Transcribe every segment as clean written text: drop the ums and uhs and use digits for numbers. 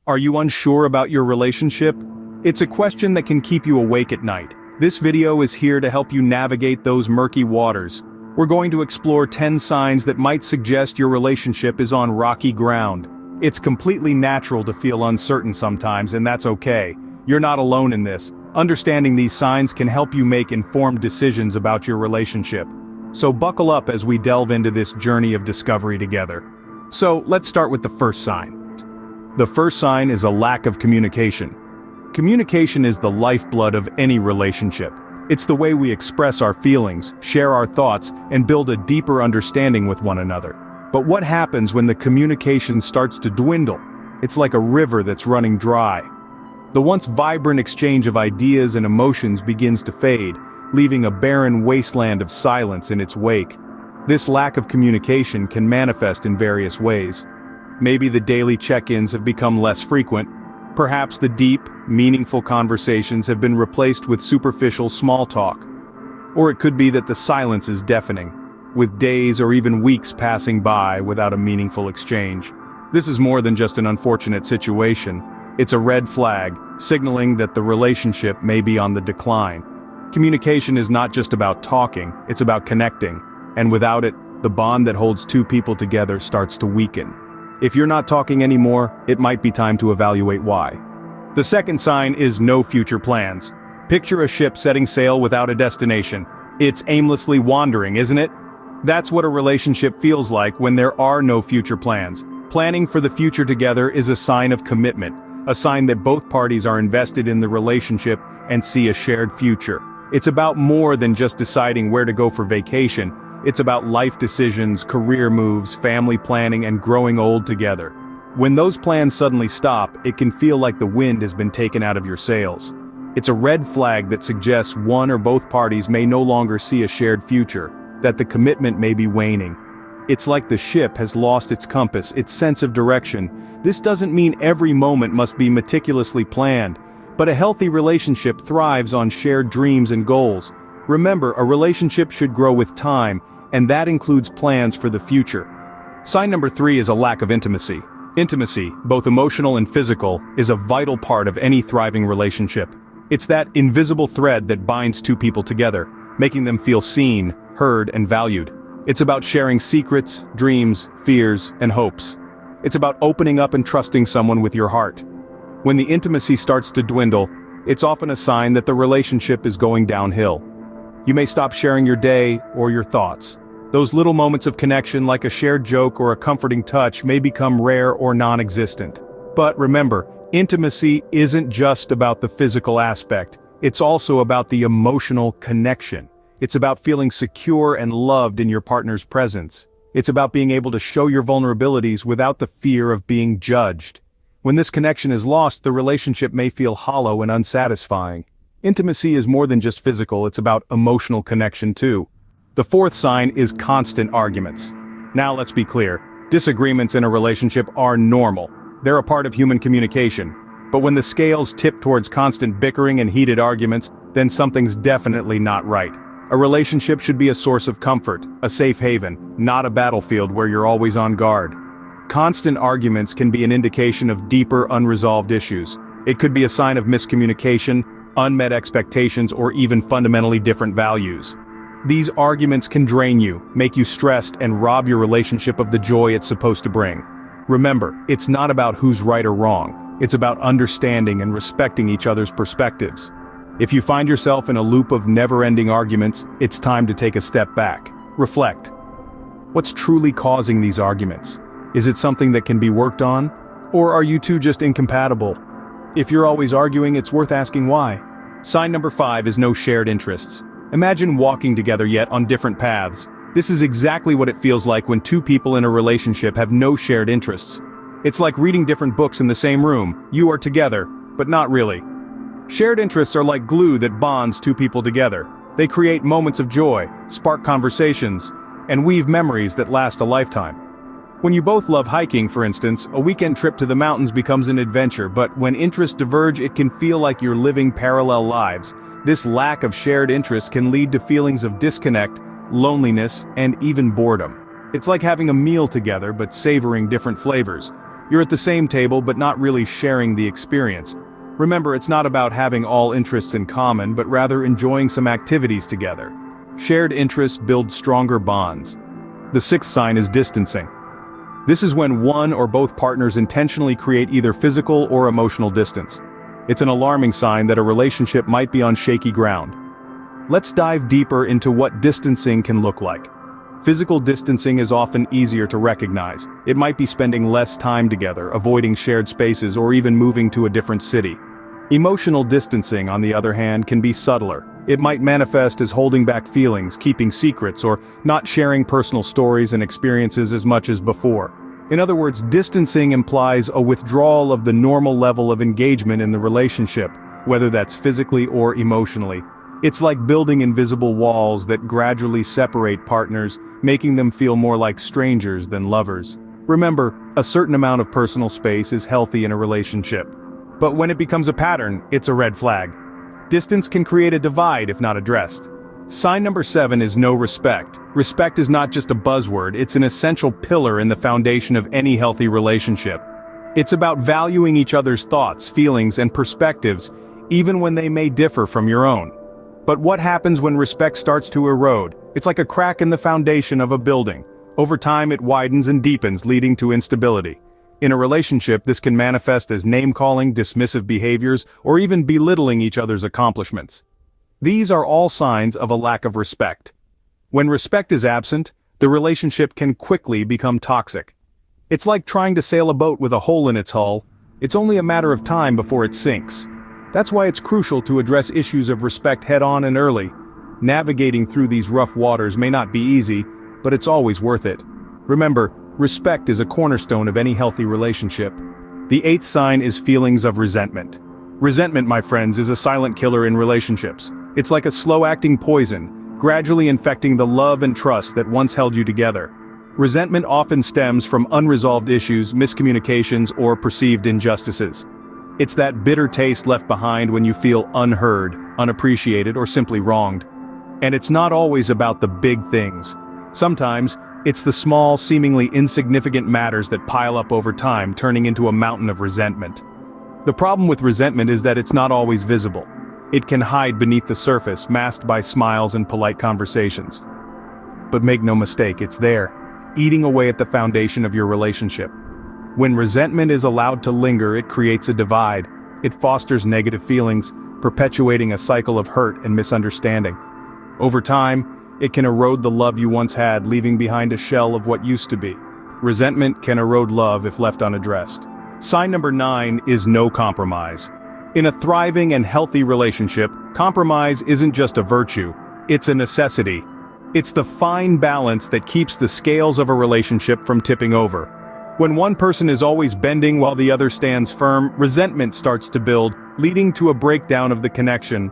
Are you unsure about your relationship? It's a question that can keep you awake at night. This video is here to help you navigate those murky waters. We're going to explore 10 signs that might suggest your relationship is on rocky ground. It's completely natural to feel uncertain sometimes, and that's okay. You're not alone in this. Understanding these signs can help you make informed decisions about your relationship. So buckle up as we delve into this journey of discovery together. So let's start with the first sign. The first sign is a lack of communication. Communication is the lifeblood of any relationship. It's the way we express our feelings, share our thoughts, and build a deeper understanding with one another. But what happens when the communication starts to dwindle? It's like a river that's running dry. The once vibrant exchange of ideas and emotions begins to fade, leaving a barren wasteland of silence in its wake. This lack of communication can manifest in various ways. Maybe the daily check-ins have become less frequent. Perhaps the deep, meaningful conversations have been replaced with superficial small talk. Or it could be that the silence is deafening, with days or even weeks passing by without a meaningful exchange. This is more than just an unfortunate situation. It's a red flag, signaling that the relationship may be on the decline. Communication is not just about talking, it's about connecting. And without it, the bond that holds two people together starts to weaken. If you're not talking anymore, it might be time to evaluate why. The second sign is no future plans. Picture a ship setting sail without a destination. It's aimlessly wandering, isn't it? That's what a relationship feels like when there are no future plans. Planning for the future together is a sign of commitment, a sign that both parties are invested in the relationship and see a shared future. It's about more than just deciding where to go for vacation. It's about life decisions, career moves, family planning, and growing old together. When those plans suddenly stop, it can feel like the wind has been taken out of your sails. It's a red flag that suggests one or both parties may no longer see a shared future, that the commitment may be waning. It's like the ship has lost its compass, its sense of direction. This doesn't mean every moment must be meticulously planned, but a healthy relationship thrives on shared dreams and goals. Remember, a relationship should grow with time, and that includes plans for the future. Sign number 3 is a lack of intimacy. Intimacy, both emotional and physical, is a vital part of any thriving relationship. It's that invisible thread that binds two people together, making them feel seen, heard, and valued. It's about sharing secrets, dreams, fears, and hopes. It's about opening up and trusting someone with your heart. When the intimacy starts to dwindle, it's often a sign that the relationship is going downhill. You may stop sharing your day or your thoughts. Those little moments of connection, like a shared joke or a comforting touch, may become rare or non-existent. But remember, intimacy isn't just about the physical aspect. It's also about the emotional connection. It's about feeling secure and loved in your partner's presence. It's about being able to show your vulnerabilities without the fear of being judged. When this connection is lost, the relationship may feel hollow and unsatisfying. Intimacy is more than just physical, it's about emotional connection too. The fourth sign is constant arguments. Now let's be clear, disagreements in a relationship are normal. They're a part of human communication. But when the scales tip towards constant bickering and heated arguments, then something's definitely not right. A relationship should be a source of comfort, a safe haven, not a battlefield where you're always on guard. Constant arguments can be an indication of deeper unresolved issues. It could be a sign of miscommunication, unmet expectations, or even fundamentally different values. These arguments can drain you, make you stressed, and rob your relationship of the joy it's supposed to bring. Remember, it's not about who's right or wrong. It's about understanding and respecting each other's perspectives. If you find yourself in a loop of never-ending arguments, it's time to take a step back. Reflect. What's truly causing these arguments? Is it something that can be worked on? Or are you two just incompatible? If you're always arguing, it's worth asking why. Sign number 5 is no shared interests. Imagine walking together yet on different paths. This is exactly what it feels like when two people in a relationship have no shared interests. It's like reading different books in the same room. You are together, but not really. Shared interests are like glue that bonds two people together. They create moments of joy, spark conversations, and weave memories that last a lifetime. When you both love hiking, for instance, a weekend trip to the mountains becomes an adventure, but when interests diverge, it can feel like you're living parallel lives. This lack of shared interest can lead to feelings of disconnect, loneliness, and even boredom. It's like having a meal together but savoring different flavors. You're at the same table but not really sharing the experience. Remember, it's not about having all interests in common, but rather enjoying some activities together. Shared interests build stronger bonds. The sixth sign is distancing. This is when one or both partners intentionally create either physical or emotional distance. It's an alarming sign that a relationship might be on shaky ground. Let's dive deeper into what distancing can look like. Physical distancing is often easier to recognize. It might be spending less time together, avoiding shared spaces, or even moving to a different city. Emotional distancing, on the other hand, can be subtler. It might manifest as holding back feelings, keeping secrets, or not sharing personal stories and experiences as much as before. In other words, distancing implies a withdrawal of the normal level of engagement in the relationship, whether that's physically or emotionally. It's like building invisible walls that gradually separate partners, making them feel more like strangers than lovers. Remember, a certain amount of personal space is healthy in a relationship. But when it becomes a pattern, it's a red flag. Distance can create a divide if not addressed. Sign number 7 is no respect. Respect is not just a buzzword, it's an essential pillar in the foundation of any healthy relationship. It's about valuing each other's thoughts, feelings, and perspectives, even when they may differ from your own. But what happens when respect starts to erode? It's like a crack in the foundation of a building. Over time it widens and deepens, leading to instability. In a relationship, this can manifest as name-calling, dismissive behaviors, or even belittling each other's accomplishments. These are all signs of a lack of respect. When respect is absent, the relationship can quickly become toxic. It's like trying to sail a boat with a hole in its hull. It's only a matter of time before it sinks. That's why it's crucial to address issues of respect head-on and early. Navigating through these rough waters may not be easy, but it's always worth it. Remember, respect is a cornerstone of any healthy relationship. The 8th sign is feelings of resentment. Resentment, my friends, is a silent killer in relationships. It's like a slow-acting poison, gradually infecting the love and trust that once held you together. Resentment often stems from unresolved issues, miscommunications, or perceived injustices. It's that bitter taste left behind when you feel unheard, unappreciated, or simply wronged. And it's not always about the big things. Sometimes, it's the small, seemingly insignificant matters that pile up over time, turning into a mountain of resentment. The problem with resentment is that it's not always visible. It can hide beneath the surface, masked by smiles and polite conversations. But make no mistake, it's there, eating away at the foundation of your relationship. When resentment is allowed to linger, it creates a divide. It fosters negative feelings, perpetuating a cycle of hurt and misunderstanding. Over time, it can erode the love you once had, leaving behind a shell of what used to be. Resentment can erode love if left unaddressed. Sign number 9 is no compromise. In a thriving and healthy relationship, compromise isn't just a virtue, it's a necessity. It's the fine balance that keeps the scales of a relationship from tipping over. When one person is always bending while the other stands firm, resentment starts to build, leading to a breakdown of the connection.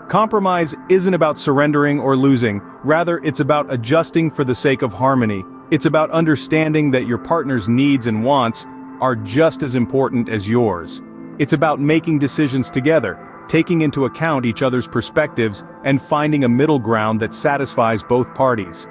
Compromise isn't about surrendering or losing, rather it's about adjusting for the sake of harmony. It's about understanding that your partner's needs and wants are just as important as yours. It's about making decisions together, taking into account each other's perspectives, and finding a middle ground that satisfies both parties.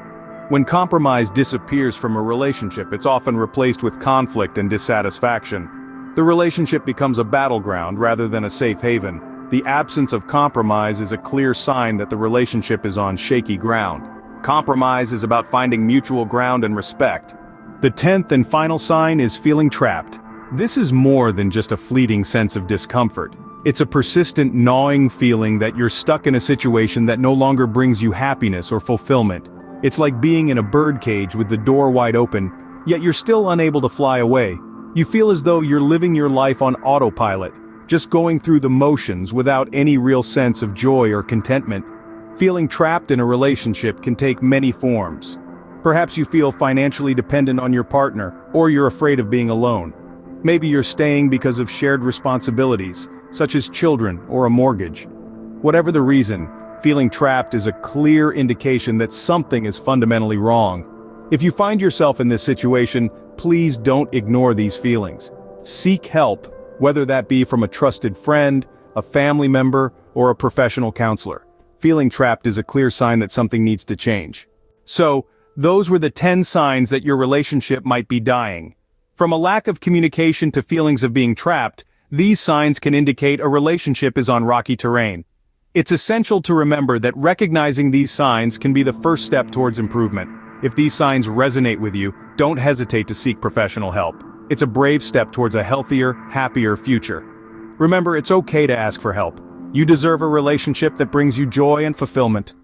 When compromise disappears from a relationship, it's often replaced with conflict and dissatisfaction. The relationship becomes a battleground rather than a safe haven. The absence of compromise is a clear sign that the relationship is on shaky ground. Compromise is about finding mutual ground and respect. The 10th and final sign is feeling trapped. This is more than just a fleeting sense of discomfort. It's a persistent, gnawing feeling that you're stuck in a situation that no longer brings you happiness or fulfillment. It's like being in a birdcage with the door wide open, yet you're still unable to fly away. You feel as though you're living your life on autopilot, just going through the motions without any real sense of joy or contentment. Feeling trapped in a relationship can take many forms. Perhaps you feel financially dependent on your partner, or you're afraid of being alone. Maybe you're staying because of shared responsibilities, such as children or a mortgage. Whatever the reason, feeling trapped is a clear indication that something is fundamentally wrong. If you find yourself in this situation, please don't ignore these feelings. Seek help, whether that be from a trusted friend, a family member, or a professional counselor. Feeling trapped is a clear sign that something needs to change. So, those were the 10 signs that your relationship might be dying. From a lack of communication to feelings of being trapped, these signs can indicate a relationship is on rocky terrain. It's essential to remember that recognizing these signs can be the first step towards improvement. If these signs resonate with you, don't hesitate to seek professional help. It's a brave step towards a healthier, happier future. Remember, it's okay to ask for help. You deserve a relationship that brings you joy and fulfillment.